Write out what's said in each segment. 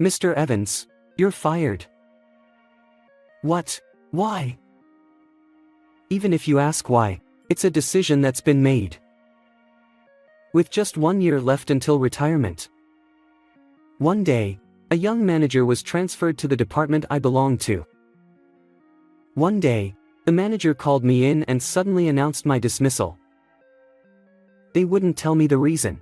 Mr. Evans, you're fired. What? Why? Even if you ask why, it's a decision that's been made. With just 1 year left until retirement. One day, a young manager was transferred to the department I belonged to. One day, the manager called me in and suddenly announced my dismissal. They wouldn't tell me the reason.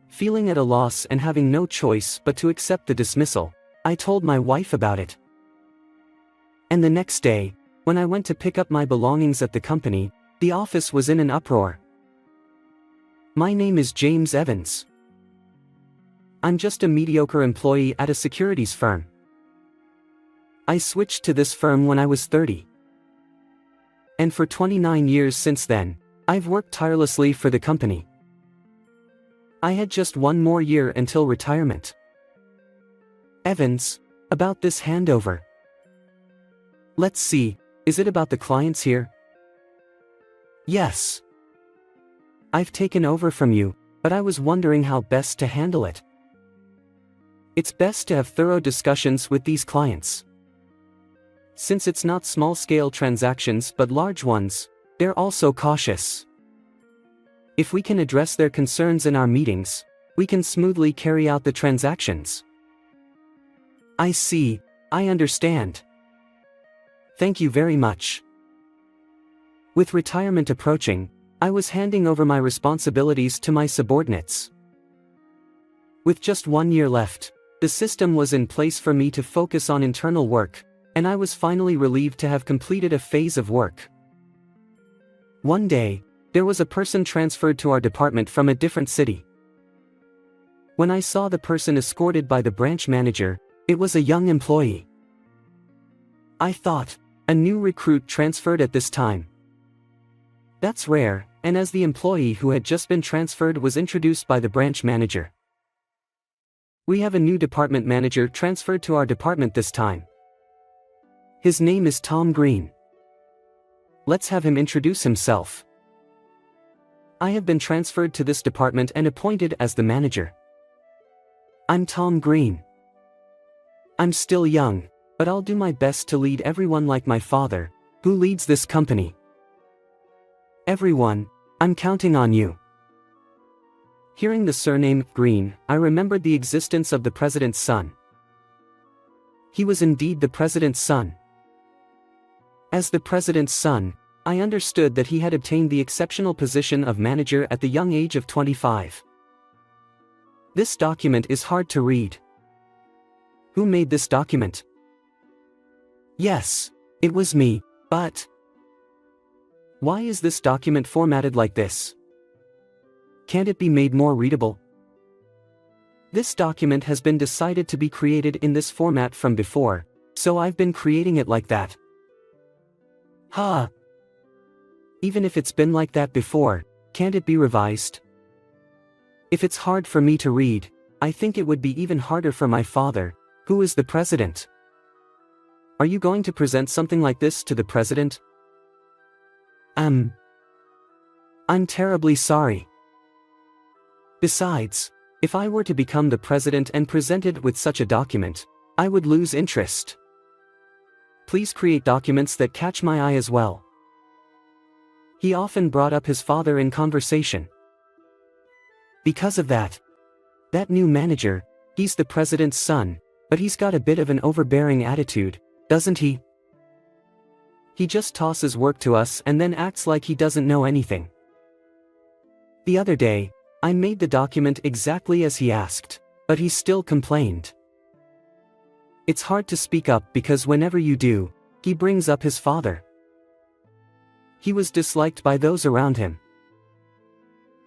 Feeling at a loss and having no choice but to accept the dismissal, I told my wife about it. And the next day, when I went to pick up my belongings at the company, the office was in an uproar. My name is James Evans. I'm just a mediocre employee at a securities firm. I switched to this firm when I was 30. And for 29 years since then, I've worked tirelessly for the company. I had just 1 more year until retirement. Evans, about this handover. Let's see, is it about the clients here? Yes. I've taken over from you, but I was wondering how best to handle it. It's best to have thorough discussions with these clients. Since it's not small-scale transactions but large ones, they're also cautious. If we can address their concerns in our meetings, we can smoothly carry out the transactions. I see, I understand. Thank you very much. With retirement approaching, I was handing over my responsibilities to my subordinates. With just 1 year left, the system was in place for me to focus on internal work, and I was finally relieved to have completed a phase of work. One day, there was a person transferred to our department from a different city. When I saw the person escorted by the branch manager, it was a young employee. I thought, a new recruit transferred at this time. That's rare, and as the employee who had just been transferred was introduced by the branch manager. We have a new department manager transferred to our department this time. His name is Tom Green. Let's have him introduce himself. I have been transferred to this department and appointed as the manager. I'm Tom Green. I'm still young, but I'll do my best to lead everyone like my father, who leads this company. Everyone, I'm counting on you. Hearing the surname Green, I remembered the existence of the president's son. He was indeed the president's son. As the president's son, I understood that he had obtained the exceptional position of manager at the young age of 25. This document is hard to read. Who made this document? Yes, it was me, but why is this document formatted like this? Can't it be made more readable? This document has been decided to be created in this format from before, so I've been creating it like that. Ha! Even if it's been like that before, can't it be revised? If it's hard for me to read, I think it would be even harder for my father, who is the president. Are you going to present something like this to the president? I'm terribly sorry. Besides, if I were to become the president and presented with such a document, I would lose interest. Please create documents that catch my eye as well. He often brought up his father in conversation. Because of that new manager, he's the president's son, but he's got a bit of an overbearing attitude, doesn't he? He just tosses work to us and then acts like he doesn't know anything. The other day, I made the document exactly as he asked, but he still complained. It's hard to speak up because whenever you do, he brings up his father. He was disliked by those around him.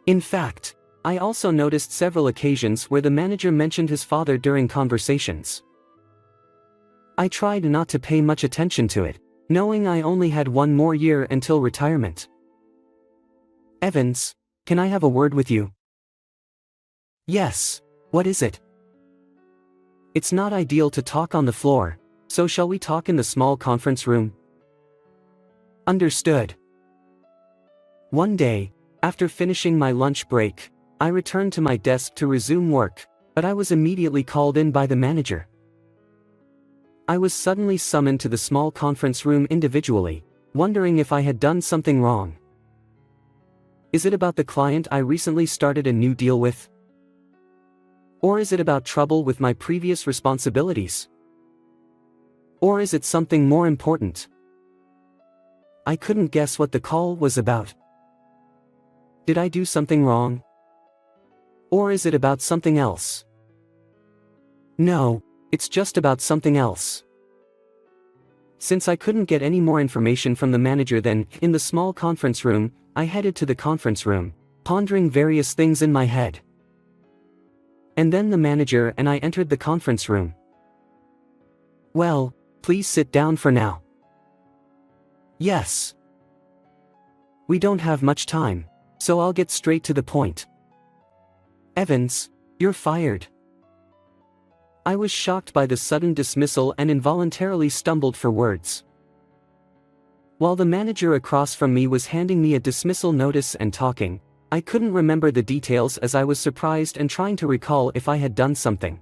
In fact, I also noticed several occasions where the manager mentioned his father during conversations. I tried not to pay much attention to it, knowing I only had 1 more year until retirement. Evans, can I have a word with you? Yes, what is it? It's not ideal to talk on the floor, so shall we talk in the small conference room? Understood. One day, after finishing my lunch break, I returned to my desk to resume work, But I was immediately called in by the manager. I was suddenly summoned to the small conference room individually, wondering if I had done something wrong. Is it about the client I recently started a new deal with? Or is it about trouble with my previous responsibilities? Or is it something more important? I couldn't guess what the call was about. Did I do something wrong? Or is it about something else? No, it's just about something else. Since I couldn't get any more information from the manager then, in the small conference room, I headed to the conference room, pondering various things in my head. And then the manager and I entered the conference room. Well, please sit down for now. Yes. We don't have much time, so I'll get straight to the point. Evans, you're fired. I was shocked by the sudden dismissal and involuntarily stumbled for words. While the manager across from me was handing me a dismissal notice and talking, I couldn't remember the details as I was surprised and trying to recall if I had done something.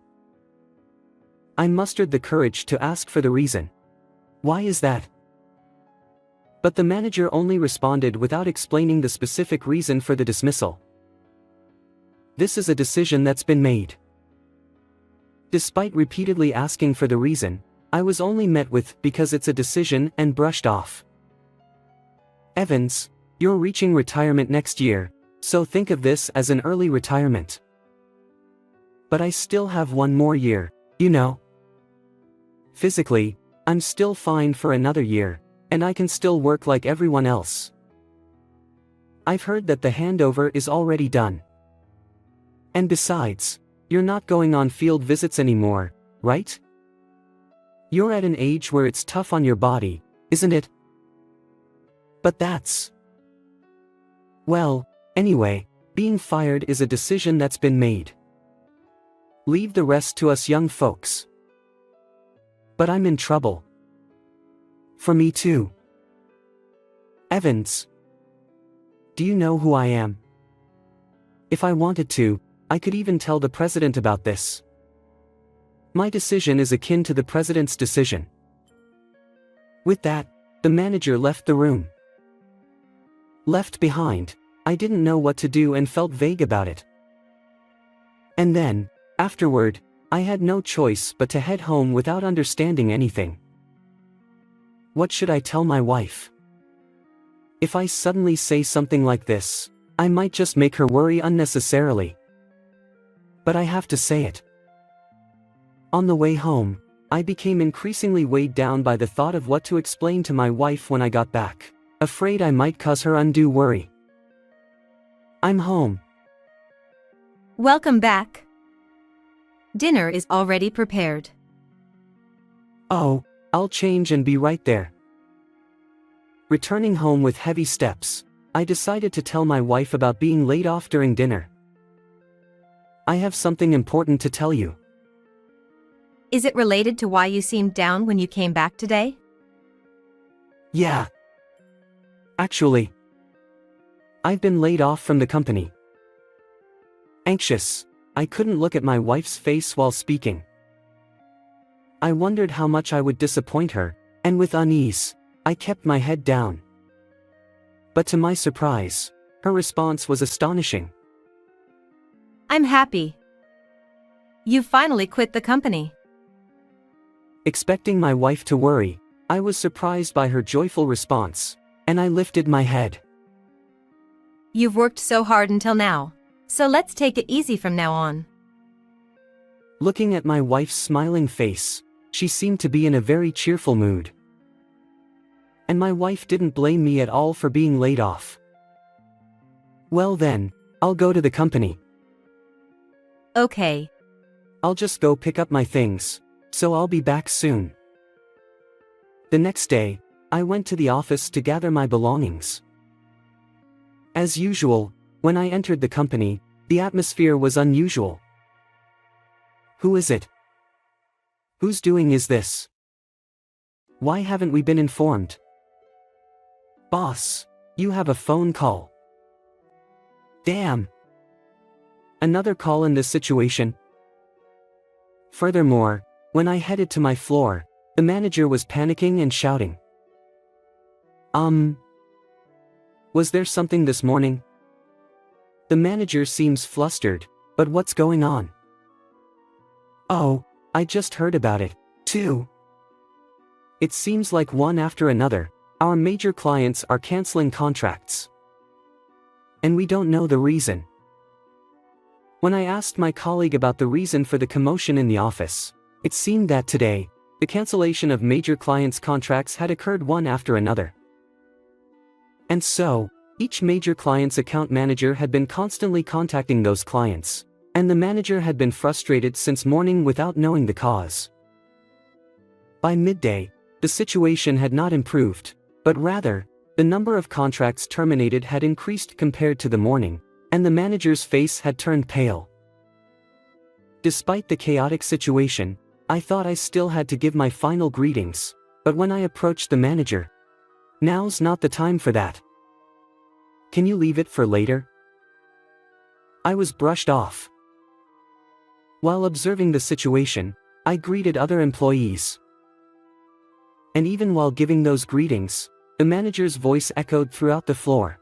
I mustered the courage to ask for the reason. Why is that? But the manager only responded without explaining the specific reason for the dismissal. This is a decision that's been made. Despite repeatedly asking for the reason, I was only met with because it's a decision and brushed off. Evans, you're reaching retirement next year, so think of this as an early retirement. But I still have one more year, you know. Physically, I'm still fine for another year, and I can still work like everyone else. I've heard that the handover is already done. And besides, you're not going on field visits anymore, right? You're at an age where it's tough on your body, isn't it? But that's... Well, anyway, being fired is a decision that's been made. Leave the rest to us young folks. But I'm in trouble. For me too. Evans. Do you know who I am? If I wanted to, I could even tell the president about this. My decision is akin to the president's decision. With that, the manager left the room. Left behind, I didn't know what to do and felt vague about it. And then, afterward, I had no choice but to head home without understanding anything. What should I tell my wife? If I suddenly say something like this, I might just make her worry unnecessarily. But I have to say it. On the way home, I became increasingly weighed down by the thought of what to explain to my wife when I got back, afraid I might cause her undue worry. I'm home. Welcome back. Dinner is already prepared. Oh, I'll change and be right there. Returning home with heavy steps, I decided to tell my wife about being laid off during dinner. I have something important to tell you. Is it related to why you seemed down when you came back today? Yeah. Actually, I've been laid off from the company. Anxious, I couldn't look at my wife's face while speaking. I wondered how much I would disappoint her, and with unease, I kept my head down. But to my surprise, her response was astonishing. I'm happy. You finally quit the company. Expecting my wife to worry, I was surprised by her joyful response, and I lifted my head. You've worked so hard until now, so let's take it easy from now on. Looking at my wife's smiling face, she seemed to be in a very cheerful mood. And my wife didn't blame me at all for being laid off. Well then, I'll go to the company. Okay. I'll just go pick up my things, so I'll be back soon. The next day, I went to the office to gather my belongings. As usual, when I entered the company, the atmosphere was unusual. Who is it? Whose doing is this? Why haven't we been informed? Boss, you have a phone call. Damn. Another call in this situation? Furthermore, when I headed to my floor, the manager was panicking and shouting. Was there something this morning? The manager seems flustered, but what's going on? Oh, I just heard about it, too. It seems like one after another, our major clients are canceling contracts. And we don't know the reason. When I asked my colleague about the reason for the commotion in the office, it seemed that today, the cancellation of major clients' contracts had occurred one after another. And so, each major client's account manager had been constantly contacting those clients, and the manager had been frustrated since morning without knowing the cause. By midday, the situation had not improved, but rather, the number of contracts terminated had increased compared to the morning, and the manager's face had turned pale. Despite the chaotic situation, I thought I still had to give my final greetings, but when I approached the manager, "Now's not the time for that. Can you leave it for later?" I was brushed off. While observing the situation, I greeted other employees. And even while giving those greetings, the manager's voice echoed throughout the floor.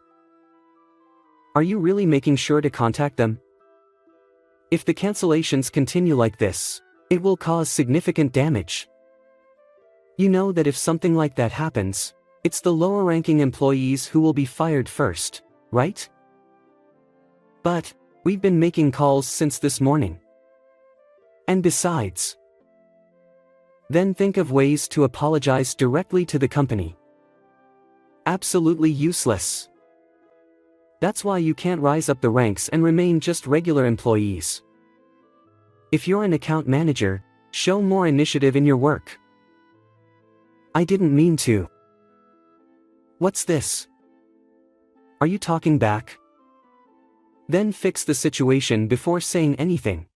"Are you really making sure to contact them? If the cancellations continue like this, it will cause significant damage. You know that if something like that happens, it's the lower-ranking employees who will be fired first, right? But we've been making calls since this morning. And besides, then think of ways to apologize directly to the company. Absolutely useless. That's why you can't rise up the ranks and remain just regular employees. If you're an account manager, show more initiative in your work." I didn't mean to. What's this? Are you talking back? Then fix the situation before saying anything.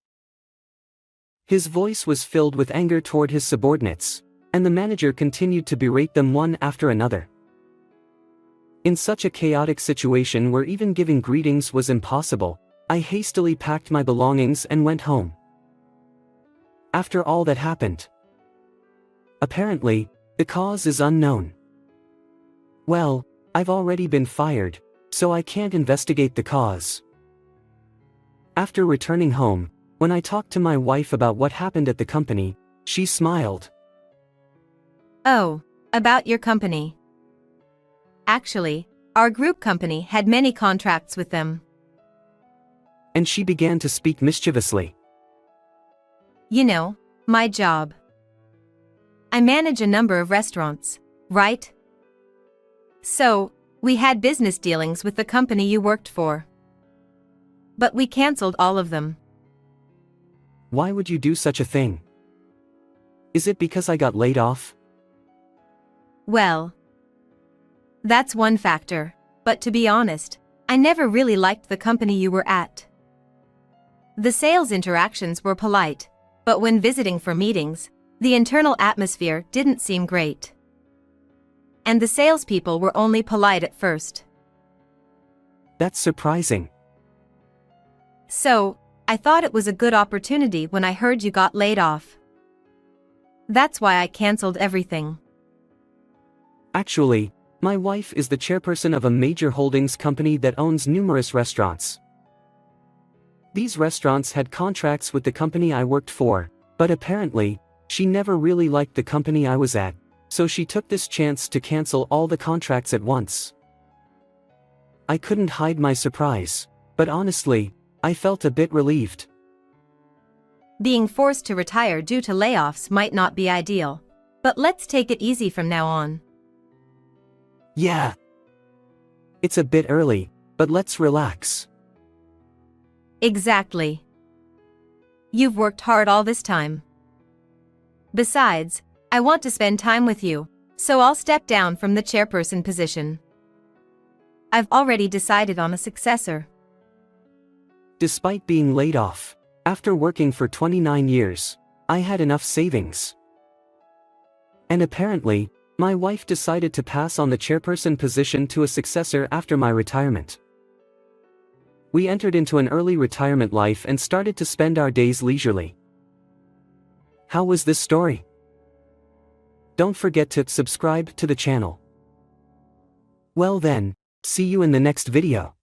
His voice was filled with anger toward his subordinates, and the manager continued to berate them one after another. In such a chaotic situation where even giving greetings was impossible, I hastily packed my belongings and went home. After all that happened, apparently, the cause is unknown. Well, I've already been fired, so I can't investigate the cause. After returning home, when I talked to my wife about what happened at the company, she smiled. Oh, about your company. Actually, our group company had many contracts with them. And she began to speak mischievously. You know, my job. I manage a number of restaurants, right? So, we had business dealings with the company you worked for. But we canceled all of them. Why would you do such a thing? Is it because I got laid off? Well, that's one factor, but to be honest, I never really liked the company you were at. The sales interactions were polite, but when visiting for meetings, the internal atmosphere didn't seem great. And the salespeople were only polite at first. That's surprising. So, I thought it was a good opportunity when I heard you got laid off. That's why I canceled everything. Actually, my wife is the chairperson of a major holdings company that owns numerous restaurants. These restaurants had contracts with the company I worked for, but apparently, she never really liked the company I was at, so she took this chance to cancel all the contracts at once. I couldn't hide my surprise, but honestly, I felt a bit relieved. Being forced to retire due to layoffs might not be ideal, but let's take it easy from now on. Yeah. It's a bit early, but let's relax. Exactly. You've worked hard all this time. Besides, I want to spend time with you, so I'll step down from the chairperson position. I've already decided on a successor. Despite being laid off, after working for 29 years, I had enough savings. And apparently, my wife decided to pass on the chairperson position to a successor after my retirement. We entered into an early retirement life and started to spend our days leisurely. How was this story? Don't forget to subscribe to the channel. Well then, see you in the next video.